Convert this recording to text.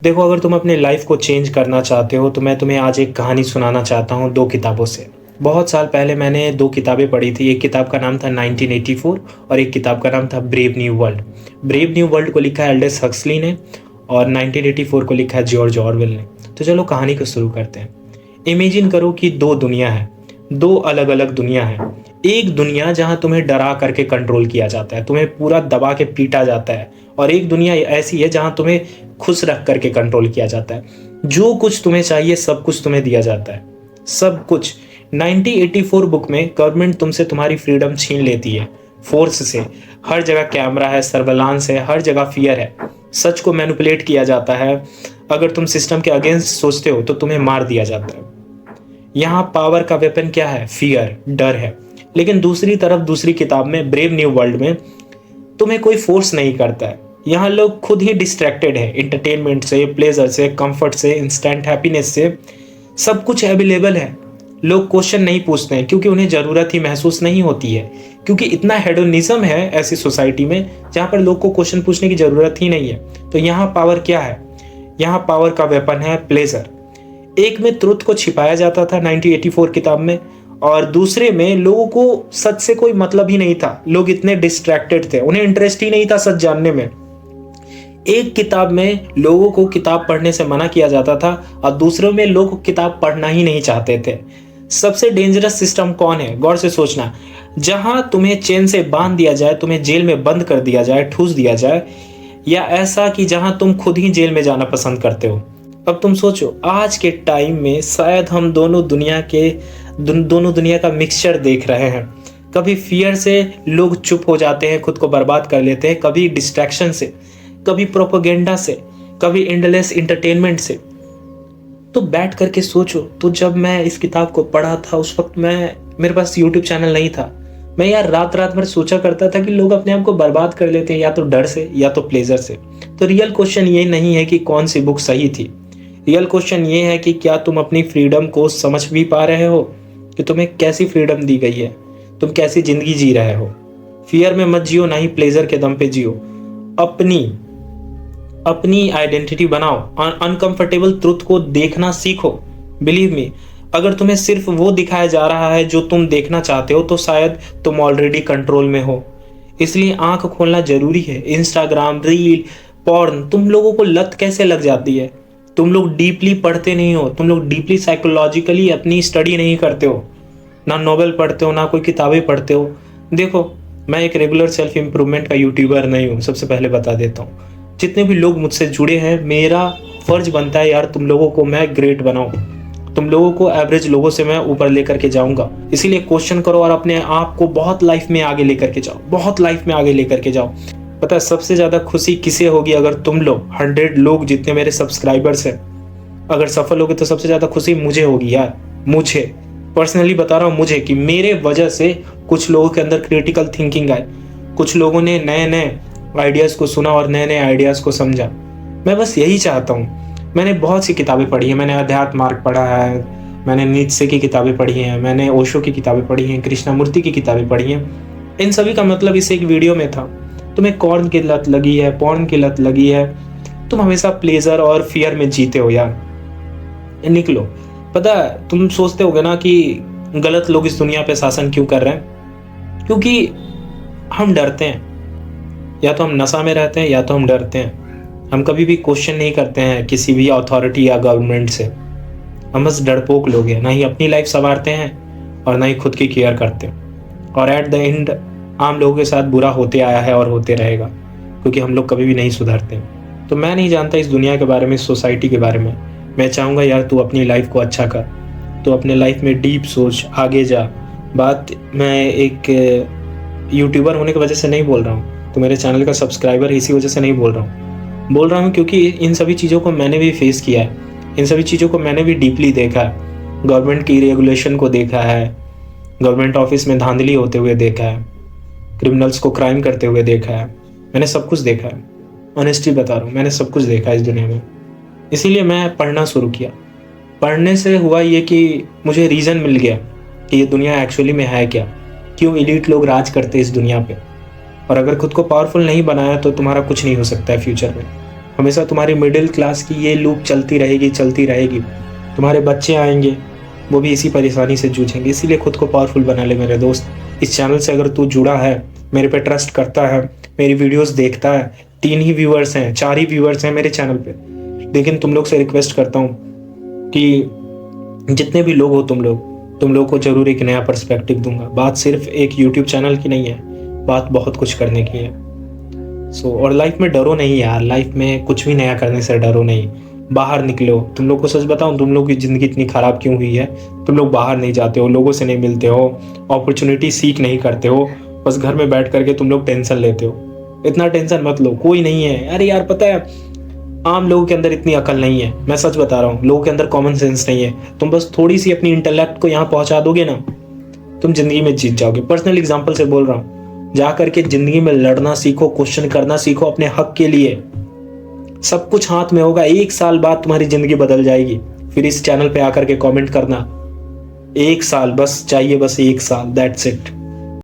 देखो, अगर तुम अपने लाइफ को चेंज करना चाहते हो तो मैं तुम्हें आज एक कहानी सुनाना चाहता हूँ 2 किताबों से। बहुत साल पहले मैंने 2 किताबें पढ़ी थी। एक किताब का नाम था 1984 और एक किताब का नाम था brave new world. Brave new world को लिखा है एल्डस हक्सली ने और 1984 को लिखा है जॉर्ज ऑरवेल ने। तो चलो कहानी को शुरू करते हैं। इमेजिन करो कि 2 दुनिया है, 2 अलग-अलग दुनिया है। एक दुनिया जहाँ तुम्हें डरा करके कंट्रोल किया जाता है, तुम्हें पूरा दबा के पीटा जाता है, और एक दुनिया ऐसी है जहाँ तुम्हें खुश रख करके कंट्रोल किया जाता है। जो कुछ तुम्हें चाहिए सब कुछ तुम्हें दिया जाता है, सब कुछ। 1984 बुक में गवर्नमेंट तुमसे तुम्हारी फ्रीडम छीन लेती है फोर्स से। हर जगह कैमरा है, सर्वेलांस है, हर जगह फियर है। सच को मैनिपुलेट किया जाता है। अगर तुम सिस्टम के अगेंस्ट सोचते हो तो तुम्हें मार दिया जाता है। यहाँ पावर का वेपन क्या है? फियर, डर है। लेकिन दूसरी तरफ दूसरी किताब में ब्रेव न्यू वर्ल्ड में तुम्हें कोई फोर्स नहीं करता है। यहाँ लोग खुद ही डिस्ट्रैक्टेड है, एंटरटेनमेंट से, प्लेजर से, कंफर्ट से, इंस्टेंट हैप्पीनेस से। सब कुछ अवेलेबल है। लोग क्वेश्चन नहीं पूछते हैं क्योंकि उन्हें ज़रूरत ही महसूस नहीं होती है, क्योंकि इतना हेडोनिज्म है ऐसी सोसाइटी में जहाँ पर लोग को क्वेश्चन पूछने की ज़रूरत ही नहीं है। तो यहाँ पावर क्या है? यहाँ पावर का वेपन है प्लेजर। एक में ट्रुथ को छिपाया जाता था 1984 किताब में, और दूसरे में लोगों को सच से कोई मतलब ही नहीं था। लोग इतने डिस्ट्रैक्टेड थे, उन्हें इंटरेस्ट ही नहीं था सच जानने में। एक किताब में लोगों को किताब पढ़ने से मना किया जाता था और दूसरों में लोग किताब पढ़ना ही नहीं चाहते थे। सबसे डेंजरस सिस्टम कौन है? गौर से सोचना। जहां तुम्हें चेन से बांध दिया जाए, तुम्हें जेल में बंद कर दिया जाए, ठूस दिया जाए, या ऐसा कि जहां तुम खुद ही जेल में जाना पसंद करते हो। अब तुम सोचो, आज के टाइम में शायद हम दोनों दुनिया का मिक्सचर देख रहे हैं। कभी फियर से लोग चुप हो जाते हैं, खुद को बर्बाद कर लेते हैं, कभी डिस्ट्रैक्शन से, कभी प्रोपेगेंडा से, कभी एंडलेस एंटरटेनमेंट से। तो बैठ करके सोचो, तो जब मैं इस किताब को पढ़ा था उस वक्त मेरे पास यूट्यूब चैनल नहीं था। मैं यार रात भर सोचा करता था कि लोग अपने आप को बर्बाद कर लेते हैं, या तो डर से या तो प्लेजर से। तो रियल क्वेश्चन ये नहीं है कि कौन सी बुक सही थी। रियल क्वेश्चन ये है कि क्या तुम अपनी फ्रीडम को समझ भी पा रहे हो, कि तुम्हें कैसी फ्रीडम दी गई है, तुम कैसी जिंदगी जी रहे हो। फियर में मत जियो, ना ही प्लेजर के दम पे जियो। अपनी आइडेंटिटी बनाओ। अनकंफर्टेबल ट्रुथ को देखना सीखो। बिलीव मी, अगर तुम्हें सिर्फ वो दिखाया जा रहा है जो तुम देखना चाहते हो तो शायद तुम ऑलरेडी कंट्रोल में हो। इसलिए आंख खोलना जरूरी है। इंस्टाग्राम, रील, पॉर्न, तुम लोगों को लत कैसे लग जाती है? तुम लोग डीपली पढ़ते नहीं हो, तुम लोग डीपली साइकोलॉजिकली अपनी स्टडी नहीं करते हो, ना नॉवेल पढ़ते हो, ना कोई किताबें पढ़ते हो। देखो, मैं एक रेगुलर सेल्फ इम्प्रूवमेंट का यूट्यूबर नहीं हूँ, सबसे पहले बता देता हूँ। जितने भी लोग मुझसे जुड़े हैं, मेरा फर्ज बनता है यार तुम लोगों को मैं ग्रेट बनाऊं, तुम लोगों को एवरेज लोगों से मैं ऊपर लेकर के जाऊंगा। इसीलिए क्वेश्चन करो और अपने आप को बहुत लाइफ में आगे लेकर के जाओ, बहुत लाइफ में आगे लेकर के जाओ। पता है सबसे ज्यादा खुशी किसे होगी? अगर तुम लोग 100 लोग जितने मेरे सब्सक्राइबर्स हैं अगर सफल होगे तो सबसे ज्यादा खुशी मुझे होगी यार। मुझे पर्सनली बता रहा हूँ, मुझे, कि मेरे वजह से कुछ लोगों के अंदर क्रिटिकल थिंकिंग आए, कुछ लोगों ने नए नए आइडियाज़ को सुना और नए नए आइडियाज़ को समझा। मैं बस यही चाहता हूँ। मैंने बहुत सी किताबें पढ़ी हैं। मैंने अध्यात्म मार्ग पढ़ा है, मैंने नीत्शे की किताबें पढ़ी हैं, मैंने ओशो की किताबें पढ़ी हैं, कृष्णामूर्ति की किताबें पढ़ी हैं। इन सभी का मतलब इस एक वीडियो में था। तुम्हें कॉर्न की लत लगी है, पॉर्न की लत लगी है, तुम हमेशा प्लेजर और फियर में जीते हो यार। निकलो। पता है तुम सोचते होगे ना कि गलत लोग इस दुनिया पे शासन क्यों कर रहे हैं? क्योंकि हम डरते हैं। या तो हम नशा में रहते हैं या तो हम डरते हैं। हम कभी भी क्वेश्चन नहीं करते हैं किसी भी अथॉरिटी या गवर्नमेंट से। हम बस डरपोक लोग हैं, ना ही अपनी लाइफ संवारते हैं और ना ही खुद की केयर करते हैं। और एट द एंड आम लोगों के साथ बुरा होते आया है और होते रहेगा, क्योंकि हम लोग कभी भी नहीं सुधरते। तो मैं नहीं जानता इस दुनिया के बारे में, इस सोसाइटी के बारे में। मैं चाहूँगा यार तू अपनी लाइफ को अच्छा कर, तो अपने लाइफ में डीप सोच, आगे जा। बात मैं एक यूट्यूबर होने की वजह से नहीं बोल रहा हूँ, तो मेरे चैनल का सब्सक्राइबर इसी वजह से नहीं बोल रहा हूँ क्योंकि इन सभी चीज़ों को मैंने भी फेस किया है। इन सभी चीज़ों को मैंने भी डीपली देखा है। गवर्नमेंट की रेगुलेशन को देखा है, गवर्नमेंट ऑफिस में धांधली होते हुए देखा है, क्रिमिनल्स को क्राइम करते हुए देखा है। मैंने सब कुछ देखा है। ऑनेस्टली बता रहा हूँ, मैंने सब कुछ देखा है इस दुनिया में। इसीलिए मैं पढ़ना शुरू किया। पढ़ने से हुआ ये कि मुझे रीज़न मिल गया कि ये दुनिया एक्चुअली में है क्या, क्यों एलीट लोग राज करते हैं इस दुनिया पे। और अगर खुद को पावरफुल नहीं बनाया तो तुम्हारा कुछ नहीं हो सकता है फ्यूचर में। हमेशा तुम्हारी मिडिल क्लास की ये लूप चलती रहेगी चलती रहेगी। तुम्हारे बच्चे आएंगे, वो भी इसी परेशानी से जूझेंगे। इसीलिए खुद को पावरफुल बना ले मेरे दोस्त। इस चैनल से अगर तू जुड़ा है, मेरे पे ट्रस्ट करता है, मेरी वीडियोस देखता है, 3 ही व्यूअर्स हैं, 4 ही व्यूअर्स हैं मेरे चैनल पे, लेकिन तुम लोग से रिक्वेस्ट करता हूँ कि जितने भी लोग हो तुम लोग को जरूर एक नया पर्सपेक्टिव दूंगा। बात सिर्फ एक यूट्यूब चैनल की नहीं है, बात बहुत कुछ करने की है। और लाइफ में डरो नहीं यार, लाइफ में कुछ भी नया करने से डरो नहीं। बाहर निकलो। तुम लोग को सच बताऊं, तुम लोग की ज़िंदगी इतनी ख़राब क्यों हुई है? तुम लोग बाहर नहीं जाते हो, लोगों से नहीं मिलते हो, अपॉर्चुनिटी सीख नहीं करते हो, बस घर में बैठ करके तुम लोग टेंशन लेते हो। इतना टेंशन मत लो, कोई नहीं है। अरे यार पता है, आम लोगों के अंदर इतनी अकल नहीं है, मैं सच बता रहा हूँ। लोगों के अंदर कॉमन सेंस नहीं है। तुम बस थोड़ी सी अपनी इंटेलेक्ट को यहाँ पहुँचा दोगे ना, तुम जिंदगी में जीत जाओगे। पर्सनल एग्जाम्पल से बोल रहा हूँ। जा करके जिंदगी में लड़ना सीखो, क्वेश्चन करना सीखो अपने हक के लिए। सब कुछ हाथ में होगा। 1 साल बाद तुम्हारी जिंदगी बदल जाएगी। फिर इस चैनल पे आकर के कमेंट करना। 1 साल बस चाहिए, बस 1 साल, दैट्स इट।